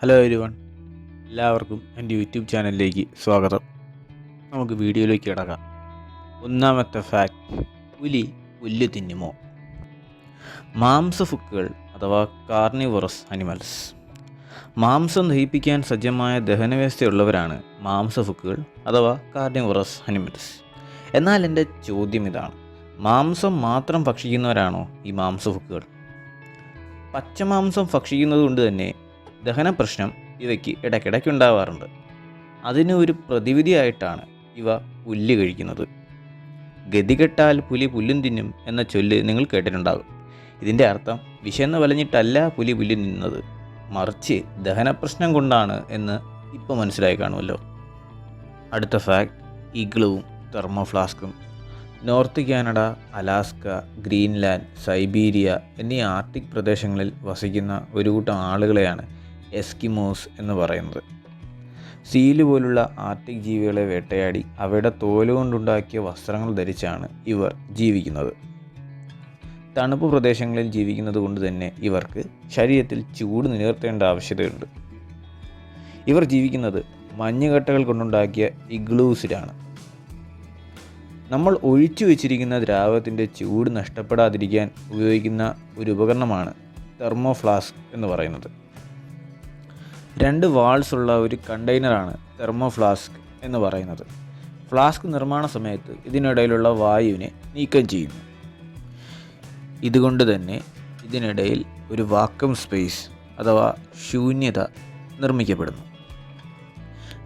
Hello everyone, എല്ലാവർക്കും എൻ്റെ YouTube ചാനലിലേക്ക് സ്വാഗതം. നമുക്ക് വീഡിയോയിലേക്ക് കിടക്കാം. ഒന്നാമത്തെ ഫാക്ട്: പുലി പുല്ല് തിന്നുമോ? മാംസഭുക്കുകൾ അഥവാ കാർണിവറസ് അനിമൽസ്. മാംസം ദഹിപ്പിക്കാൻ സജ്ജമായ ദഹനവ്യവസ്ഥയുള്ളവരാണ് മാംസഭുക്കുകൾ അഥവാ കാർണിവറസ് അനിമൽസ്. എന്നാൽ എൻ്റെ ചോദ്യം ഇതാണ്: മാംസം മാത്രം ഭക്ഷിക്കുന്നവരാണോ ഈ മാംസഭുക്കുകൾ? പച്ചമാംസം ഭക്ഷിക്കുന്നത് കൊണ്ട് തന്നെ ദഹന പ്രശ്നം ഇവയ്ക്ക് ഇടയ്ക്കിടയ്ക്കുണ്ടാവാറുണ്ട്. അതിന് ഒരു പ്രതിവിധിയായിട്ടാണ് ഇവ പുല്ല് കഴിക്കുന്നത്. ഗതികെട്ടാൽ പുലി പുല്ലും തിന്നും എന്ന ചൊല്ല് നിങ്ങൾ കേട്ടിട്ടുണ്ടാകും. ഇതിൻ്റെ അർത്ഥം വിശന്ന് വലഞ്ഞിട്ടല്ല പുലി പുല്ല് തിന്നുന്നത്, മറിച്ച് ദഹനപ്രശ്നം കൊണ്ടാണ് എന്ന് ഇപ്പോൾ മനസ്സിലായി കാണുമല്ലോ. അടുത്ത ഫാക്ട്: ഇഗ്ലുവും തെർമോഫ്ലാസ്കും. North Canada, Alaska, Greenland, Siberia എന്നീ ആർട്ടിക് പ്രദേശങ്ങളിൽ വസിക്കുന്ന ഒരു കൂട്ടം ആളുകളെയാണ് എസ്കിമോസ് എന്ന് പറയുന്നത്. സീല് പോലുള്ള ആർട്ടിക് ജീവികളെ വേട്ടയാടി അവയുടെ തോലുകൊണ്ടുണ്ടാക്കിയ വസ്ത്രങ്ങൾ ധരിച്ചാണ് ഇവർ ജീവിക്കുന്നത്. തണുപ്പ് പ്രദേശങ്ങളിൽ ജീവിക്കുന്നത് കൊണ്ട് തന്നെ ഇവർക്ക് ശരീരത്തിൽ ചൂട് നിലനിർത്തേണ്ട ആവശ്യകതയുണ്ട്. ഇവർ ജീവിക്കുന്നത് മഞ്ഞുകട്ടകൾ കൊണ്ടുണ്ടാക്കിയ ഇഗ്ലൂസിലാണ്. നമ്മൾ ഒഴിച്ചു വെച്ചിരിക്കുന്ന ദ്രാവകത്തിൻ്റെ ചൂട് നഷ്ടപ്പെടാതിരിക്കാൻ ഉപയോഗിക്കുന്ന ഒരു ഉപകരണമാണ് തെർമോഫ്ലാസ്ക് എന്ന് പറയുന്നത്. 2 വാൾസ് ഉള്ള ഒരു കണ്ടെയ്നറാണ് തെർമോഫ്ലാസ്ക് എന്ന് പറയുന്നത്. ഫ്ലാസ്ക് നിർമ്മാണ സമയത്ത് ഇതിനിടയിലുള്ള വായുവിനെ നീക്കം ചെയ്യുന്നു. ഇതുകൊണ്ട് തന്നെ ഇതിനിടയിൽ ഒരു വാക്വം സ്പേസ് അഥവാ ശൂന്യത നിർമ്മിക്കപ്പെടുന്നു.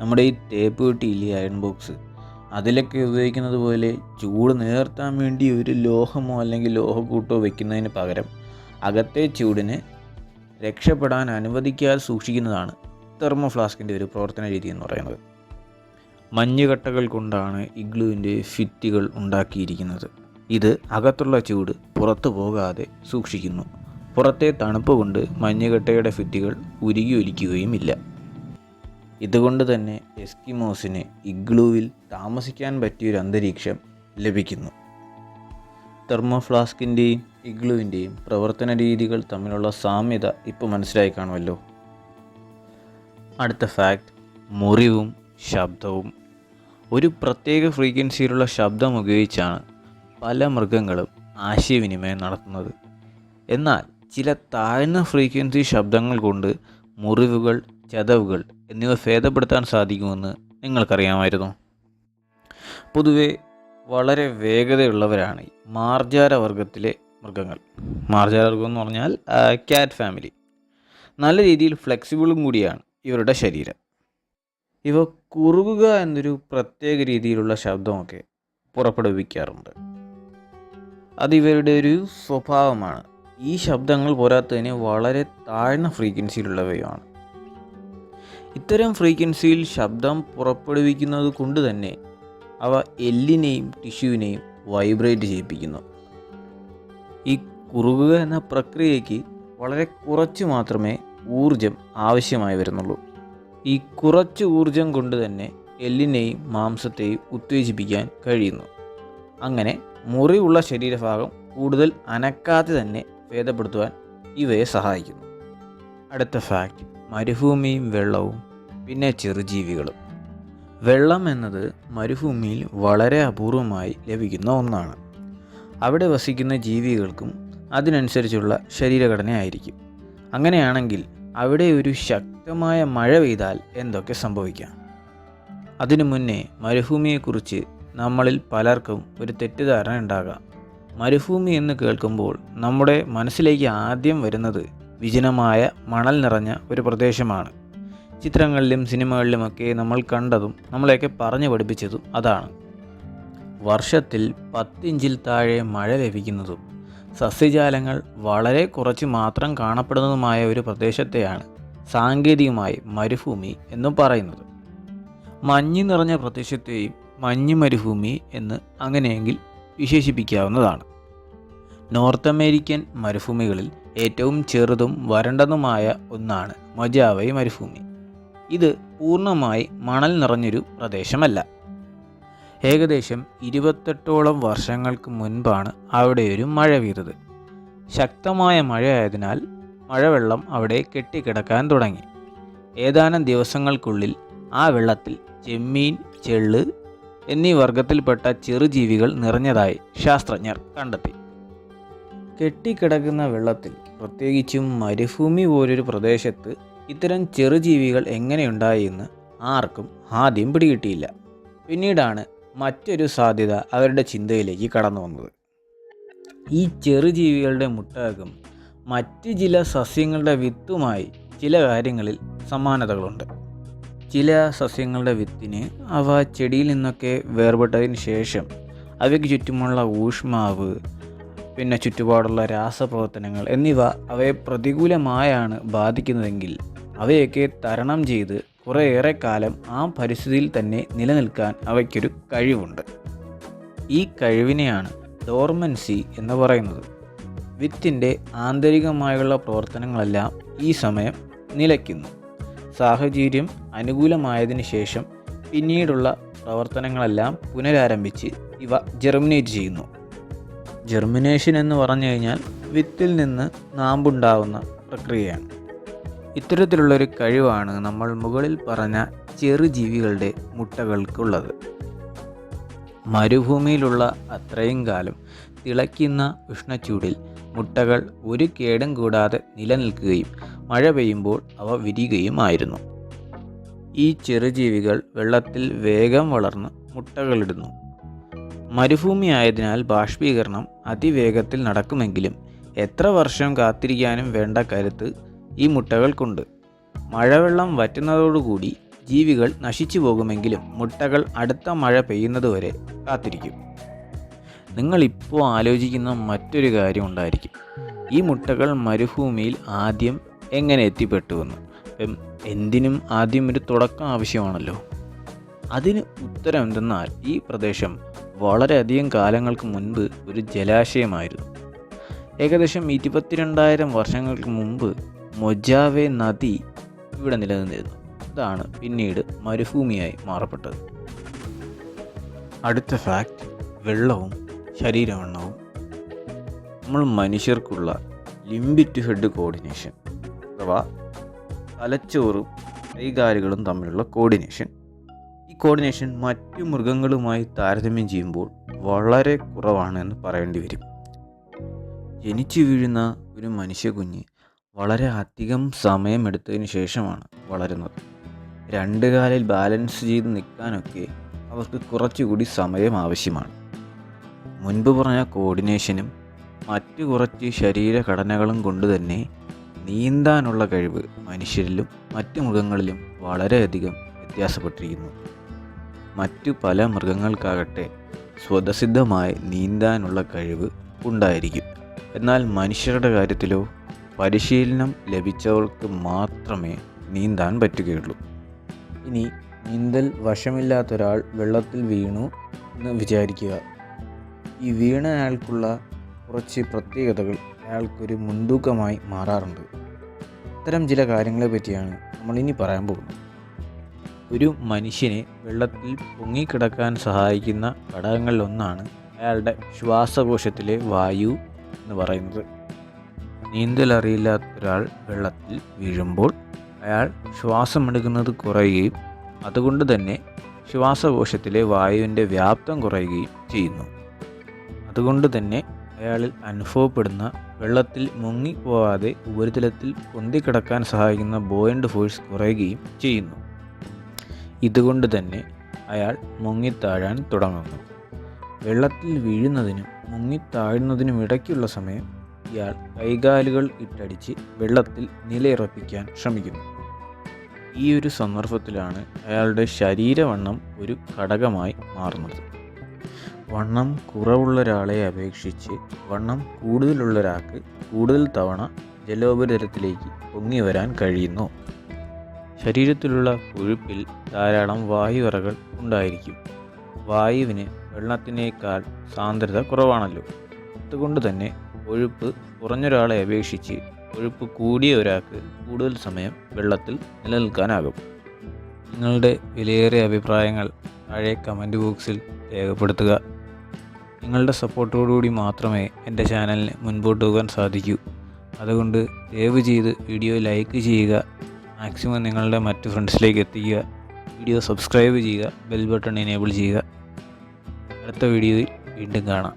നമ്മുടെ ഈ ടേപ്പ് പെട്ടിയില്ലേ, അയൺ ബോക്സ്, അതിലൊക്കെ ഉപയോഗിക്കുന്നത് പോലെ ചൂട് നിലനിർത്താൻ വേണ്ടി ഒരു ലോഹമോ അല്ലെങ്കിൽ ലോഹക്കൂട്ടോ വയ്ക്കുന്നതിന് പകരം അകത്തെ ചൂടിന് രക്ഷപ്പെടാൻ അനുവദിക്കാതെ സൂക്ഷിക്കുന്നതാണ് തെർമോഫ്ലാസ്കിൻ്റെ ഒരു പ്രവർത്തന രീതി എന്ന് പറയുന്നത്. മഞ്ഞുകട്ടകൾ കൊണ്ടാണ് ഇഗ്ലുവിൻ്റെ ഫിറ്റുകൾ ഉണ്ടാക്കിയിരിക്കുന്നത്. ഇത് അകത്തുള്ള ചൂട് പുറത്തു പോകാതെ സൂക്ഷിക്കുന്നു. പുറത്തെ തണുപ്പ് കൊണ്ട് മഞ്ഞുകട്ടയുടെ ഫിറ്റുകൾ ഉരുകി ഒലിക്കുകയുമില്ല. ഇതുകൊണ്ട് തന്നെ എസ്കിമോസിന് ഇഗ്ലുവിൽ താമസിക്കാൻ പറ്റിയൊരു അന്തരീക്ഷം ലഭിക്കുന്നു. തെർമോഫ്ലാസ്കിൻ്റെയും ഇഗ്ലുവിൻ്റെയും പ്രവർത്തന രീതികൾ തമ്മിലുള്ള സാമ്യത ഇപ്പോൾ മനസ്സിലായി കാണുമല്ലോ. അടുത്ത ഫാക്ട്: മുറിവും ശബ്ദവും. ഒരു പ്രത്യേക ഫ്രീക്വൻസിയിലുള്ള ശബ്ദം ഉപയോഗിച്ചാണ് പല മൃഗങ്ങളും ആശയവിനിമയം നടത്തുന്നത്. എന്നാൽ ചില താഴ്ന്ന ഫ്രീക്വൻസി ശബ്ദങ്ങൾ കൊണ്ട് മുറിവുകൾ, ചതവുകൾ എന്നിവ ഭേദപ്പെടുത്താൻ സാധിക്കുമെന്ന് നിങ്ങൾക്കറിയാമായിരുന്നു? പൊതുവെ വളരെ വേഗതയുള്ളവരാണ് ഈ മാർജാരവർഗത്തിലെ മൃഗങ്ങൾ. മാർജാരവർഗം എന്ന് പറഞ്ഞാൽ ക്യാറ്റ് ഫാമിലി. നല്ല രീതിയിൽ ഫ്ലെക്സിബിളും കൂടിയാണ് ഇവരുടെ ശരീരം. ഇവ കുറുകുക എന്നൊരു പ്രത്യേക രീതിയിലുള്ള ശബ്ദമൊക്കെ പുറപ്പെടുവിക്കാറുണ്ട്. അത് ഇവരുടെ ഒരു സ്വഭാവമാണ്. ഈ ശബ്ദങ്ങൾ പോരാത്തതിന് വളരെ താഴ്ന്ന ഫ്രീക്വൻസിയിലുള്ളവയാണ്. ഇത്തരം ഫ്രീക്വൻസിയിൽ ശബ്ദം പുറപ്പെടുവിക്കുന്നത് കൊണ്ട് തന്നെ അവ എല്ലിനെയും ടിഷ്യൂവിനെയും വൈബ്രേറ്റ് ചെയ്യിപ്പിക്കുന്നു. ഈ കുറുകുക എന്ന പ്രക്രിയയ്ക്ക് വളരെ കുറച്ച് മാത്രമേ ഊർജം ആവശ്യമായി വരുന്നുള്ളൂ. ഈ കുറച്ച് ഊർജം കൊണ്ട് തന്നെ എല്ലിനെയും മാംസത്തെയും ഉത്തേജിപ്പിക്കാൻ കഴിയുന്നു. അങ്ങനെ മുറിവുള്ള ശരീരഭാഗം കൂടുതൽ അനക്കാതെ തന്നെ ഭേദപ്പെടുത്തുവാൻ ഇവയെ സഹായിക്കുന്നു. അടുത്ത ഫാക്ട്: മരുഭൂമിയും വെള്ളവും, പിന്നെ ചെറുജീവികളും. വെള്ളം എന്നത് മരുഭൂമിയിൽ വളരെ അപൂർവമായി ലഭിക്കുന്ന ഒന്നാണ്. അവിടെ വസിക്കുന്ന ജീവികൾക്കും അതിനനുസരിച്ചുള്ള ശരീരഘടനയായിരിക്കും. അങ്ങനെയാണെങ്കിൽ അവിടെ ഒരു ശക്തമായ മഴ പെയ്താൽ എന്തൊക്കെ സംഭവിക്കാം? അതിനു മുന്നേ മരുഭൂമിയെക്കുറിച്ച് നമ്മളിൽ പലർക്കും ഒരു തെറ്റിദ്ധാരണ ഉണ്ടാകാം. മരുഭൂമി എന്ന് കേൾക്കുമ്പോൾ നമ്മുടെ മനസ്സിലേക്ക് ആദ്യം വരുന്നത് വിജനമായ മണൽ നിറഞ്ഞ ഒരു പ്രദേശമാണ്. ചിത്രങ്ങളിലും സിനിമകളിലുമൊക്കെ നമ്മൾ കണ്ടതും നമ്മളെയൊക്കെ പറഞ്ഞു പഠിപ്പിച്ചതും അതാണ്. വർഷത്തിൽ 10 ഇഞ്ചിൽ താഴെ മഴ ലഭിക്കുന്നതും സസ്യജാലങ്ങൾ വളരെ കുറച്ച് മാത്രം കാണപ്പെടുന്നതുമായ ഒരു പ്രദേശത്തെയാണ് സാങ്കേതികമായി മരുഭൂമി എന്നും പറയുന്നത്. മഞ്ഞ് നിറഞ്ഞ പ്രദേശത്തെയും മഞ്ഞ് മരുഭൂമി എന്ന് അങ്ങനെയെങ്കിൽ വിശേഷിപ്പിക്കാവുന്നതാണ്. നോർത്ത് അമേരിക്കൻ മരുഭൂമികളിൽ ഏറ്റവും ചെറുതും വരണ്ടതുമായ ഒന്നാണ് മൊജാവെ മരുഭൂമി. ഇത് പൂർണ്ണമായി മണൽ നിറഞ്ഞൊരു പ്രദേശമല്ല. ഏകദേശം 28ഓളം വർഷങ്ങൾക്ക് മുൻപാണ് അവിടെ ഒരു മഴ പെയ്തത്. ശക്തമായ മഴയായതിനാൽ മഴവെള്ളം അവിടെ കെട്ടിക്കിടക്കാൻ തുടങ്ങി. ഏതാനും ദിവസങ്ങൾക്കുള്ളിൽ ആ വെള്ളത്തിൽ ചെമ്മീൻ, ചെള്ള് എന്നീ വർഗത്തിൽപ്പെട്ട ചെറുജീവികൾ നിറഞ്ഞതായി ശാസ്ത്രജ്ഞർ കണ്ടെത്തി. കെട്ടിക്കിടക്കുന്ന വെള്ളത്തിൽ, പ്രത്യേകിച്ചും മരുഭൂമി പോലൊരു പ്രദേശത്ത് ഇത്തരം ചെറുജീവികൾ എങ്ങനെയുണ്ടായി എന്ന് ആർക്കും ആദ്യം പിടികിട്ടിയില്ല. പിന്നീടാണ് മറ്റൊരു സാധ്യത അവരുടെ ചിന്തയിലേക്ക് കടന്നു വന്നത്. ഈ ചെറുജീവികളുടെ മുട്ടകൾക്കും മറ്റ് ചില സസ്യങ്ങളുടെ വിത്തുമായി ചില കാര്യങ്ങളിൽ സമാനതകളുണ്ട്. ചില സസ്യങ്ങളുടെ വിത്തിന് അവ ചെടിയിൽ നിന്നൊക്കെ വേർപെട്ടതിന് ശേഷം അവയ്ക്ക് ചുറ്റുമുള്ള ഊഷ്മാവ്, പിന്നെ ചുറ്റുപാടുള്ള രാസപ്രവർത്തനങ്ങൾ എന്നിവ അവയെ പ്രതികൂലമായാണ് ബാധിക്കുന്നതെങ്കിൽ അവയൊക്കെ തരണം ചെയ്ത് കുറേയേറെ കാലം ആ പരിസ്ഥിതിയിൽ തന്നെ നിലനിൽക്കാൻ അവയ്ക്കൊരു കഴിവുണ്ട്. ഈ കഴിവിനെയാണ് ഡോർമൻസി എന്ന് പറയുന്നത്. വിത്തിൻ്റെ ആന്തരികമായുള്ള പ്രവർത്തനങ്ങളെല്ലാം ഈ സമയം നിലയ്ക്കുന്നു. സാഹചര്യം അനുകൂലമായതിനു ശേഷം പിന്നീടുള്ള പ്രവർത്തനങ്ങളെല്ലാം പുനരാരംഭിച്ച് ഇവ ജെർമിനേറ്റ് ചെയ്യുന്നു. ജെർമിനേഷൻ എന്ന് പറഞ്ഞു കഴിഞ്ഞാൽ വിത്തിൽ നിന്ന് നാമ്പുണ്ടാവുന്ന പ്രക്രിയയാണ്. ഇത്തരത്തിലുള്ളൊരു കഴിവാണ് നമ്മൾ മുകളിൽ പറഞ്ഞ ചെറുജീവികളുടെ മുട്ടകൾക്കുള്ളത്. മരുഭൂമിയിലുള്ള അത്രയും കാലം തിളയ്ക്കുന്ന ഉഷ്ണച്ചൂടിൽ മുട്ടകൾ ഒരു കേടും കൂടാതെ നിലനിൽക്കുകയും മഴ പെയ്യുമ്പോൾ അവ വിരിയുകയുമായിരുന്നു. ഈ ചെറുജീവികൾ വെള്ളത്തിൽ വേഗം വളർന്ന് മുട്ടകളിടുന്നു. മരുഭൂമി ആയതിനാൽ ബാഷ്പീകരണം അതിവേഗത്തിൽ നടക്കുമെങ്കിലും എത്ര വർഷം കാത്തിരിക്കാനും വേണ്ട കരുത്ത് ഈ മുട്ടകൾക്കുണ്ട്. മഴവെള്ളം വറ്റുന്നതോടുകൂടി ജീവികൾ നശിച്ചു പോകുമെങ്കിലും മുട്ടകൾ അടുത്ത മഴ പെയ്യുന്നതുവരെ കാത്തിരിക്കും. നിങ്ങളിപ്പോൾ ആലോചിക്കുന്ന മറ്റൊരു കാര്യം ഉണ്ടായിരിക്കും, ഈ മുട്ടകൾ മരുഭൂമിയിൽ ആദ്യം എങ്ങനെ എത്തിപ്പെട്ടുവെന്ന്. എന്തിനും ആദ്യം ഒരു തുടക്കം ആവശ്യമാണല്ലോ. അതിന് ഉത്തരം എന്തെന്നാൽ ഈ പ്രദേശം വളരെയധികം കാലങ്ങൾക്ക് മുൻപ് ഒരു ജലാശയമായിരുന്നു. ഏകദേശം 22,000 വർഷങ്ങൾക്ക് മുമ്പ് മൊജാവെ നദി ഇവിടെ നിലനിന്നിരുന്നു. ഇതാണ് പിന്നീട് മരുഭൂമിയായി മാറപ്പെട്ടത്. അടുത്ത ഫാക്റ്റ്, വെള്ളവും ശരീരവണ്ണവും. നമ്മൾ മനുഷ്യർക്കുള്ള ലിംബ് ടു ഹെഡ് കോർഡിനേഷൻ അഥവാ തലച്ചോറും കൈകാലുകളും തമ്മിലുള്ള കോർഡിനേഷൻ. ഈ കോർഡിനേഷൻ മറ്റു മൃഗങ്ങളുമായി താരതമ്യം ചെയ്യുമ്പോൾ വളരെ കുറവാണ് എന്ന് പറയേണ്ടി വരും. ജനിച്ചു വീഴുന്ന ഒരു മനുഷ്യക്കുഞ്ഞ് വളരെ അധികം സമയമെടുത്തതിന് ശേഷമാണ് വളരുന്നത്. 2 കാലിൽ ബാലൻസ് ചെയ്ത് നിൽക്കാനൊക്കെ അവർക്ക് കുറച്ചുകൂടി സമയം ആവശ്യമാണ്. മുൻപ് പറഞ്ഞ കോർഡിനേഷനും മറ്റു കുറച്ച് ശരീരഘടനകളും കൊണ്ട് തന്നെ നീന്താനുള്ള കഴിവ് മനുഷ്യരിലും മറ്റു മൃഗങ്ങളിലും വളരെയധികം വ്യത്യാസപ്പെട്ടിരിക്കുന്നു. മറ്റു പല മൃഗങ്ങൾക്കാകട്ടെ സ്വതസിദ്ധമായി നീന്താനുള്ള കഴിവ് ഉണ്ടായിരിക്കും. എന്നാൽ മനുഷ്യരുടെ കാര്യത്തിലോ പരിശീലനം ലഭിച്ചവർക്ക് മാത്രമേ നീന്താൻ പറ്റുകയുള്ളൂ. ഇനി നീന്തൽ വശമില്ലാത്തൊരാൾ വെള്ളത്തിൽ വീണു എന്ന് വിചാരിക്കുക. ഈ വീണ അയാൾക്കുള്ള കുറച്ച് പ്രത്യേകതകൾ അയാൾക്കൊരു മുൻതൂക്കമായി മാറാറുണ്ട്. ഇത്തരം ചില കാര്യങ്ങളെ പറ്റിയാണ് നമ്മൾ ഇനി പറയാൻ പോകുന്നത്. ഒരു മനുഷ്യനെ വെള്ളത്തിൽ പൊങ്ങിക്കിടക്കാൻ സഹായിക്കുന്ന ഘടകങ്ങളിലൊന്നാണ് അയാളുടെ ശ്വാസകോശത്തിലെ വായു എന്ന് പറയുന്നത്. നീന്തൽ അറിയില്ലാത്തൊരാൾ വെള്ളത്തിൽ വീഴുമ്പോൾ അയാൾ ശ്വാസമെടുക്കുന്നത് കുറയുകയും അതുകൊണ്ട് തന്നെ ശ്വാസകോശത്തിലെ വായുവിൻ്റെ വ്യാപ്തം കുറയുകയും ചെയ്യുന്നു. അതുകൊണ്ട് തന്നെ അയാളിൽ അനുഭവപ്പെടുന്ന വെള്ളത്തിൽ മുങ്ങിപ്പോവാതെ ഉപരിതലത്തിൽ പൊന്തിക്കിടക്കാൻ സഹായിക്കുന്ന ബോയൻ്റ് ഫോഴ്സ് കുറയുകയും ചെയ്യുന്നു. ഇതുകൊണ്ട് തന്നെ അയാൾ മുങ്ങിത്താഴാൻ തുടങ്ങുന്നു. വെള്ളത്തിൽ വീഴുന്നതിനും മുങ്ങിത്താഴുന്നതിനും ഇടയ്ക്കുള്ള സമയം ഇയാൾ കൈകാലുകൾ ഇട്ടടിച്ച് വെള്ളത്തിൽ നിലയുറപ്പിക്കാൻ ശ്രമിക്കുന്നു. ഈ ഒരു സന്ദർഭത്തിലാണ് അയാളുടെ ശരീരവണ്ണം ഒരു ഘടകമായി മാറുന്നത്. വണ്ണം കുറവുള്ള ഒരാളെ അപേക്ഷിച്ച് വണ്ണം കൂടുതലുള്ള ഒരാൾക്ക് കൂടുതൽ തവണ ജലോപരിതലത്തിലേക്ക് പൊങ്ങി വരാൻ കഴിയുന്നു. ശരീരത്തിലുള്ള കൊഴുപ്പിൽ ധാരാളം വായുവറകൾ ഉണ്ടായിരിക്കും. വായുവിന് വെള്ളത്തിനേക്കാൾ സാന്ദ്രത കുറവാണല്ലോ. അതുകൊണ്ട് തന്നെ കൊഴുപ്പ് കുറഞ്ഞൊരാളെ അപേക്ഷിച്ച് കൊഴുപ്പ് കൂടിയ ഒരാൾക്ക് കൂടുതൽ സമയം വെള്ളത്തിൽ നിലനിൽക്കാനാകും. നിങ്ങളുടെ വിലയേറിയ അഭിപ്രായങ്ങൾ താഴെ കമൻറ്റ് ബോക്സിൽ രേഖപ്പെടുത്തുക. നിങ്ങളുടെ സപ്പോർട്ടോടുകൂടി മാത്രമേ എൻ്റെ ചാനലിന് മുൻപോട്ട് പോകാൻ സാധിക്കൂ. അതുകൊണ്ട് ദയവ് ചെയ്ത് വീഡിയോ ലൈക്ക് ചെയ്യുക, മാക്സിമം നിങ്ങളുടെ മറ്റ് ഫ്രണ്ട്സിലേക്ക് എത്തിക്കുക. വീഡിയോ സബ്സ്ക്രൈബ് ചെയ്യുക, ബെൽ ബട്ടൺ എനേബിൾ ചെയ്യുക. അടുത്ത വീഡിയോയിൽ വീണ്ടും കാണാം.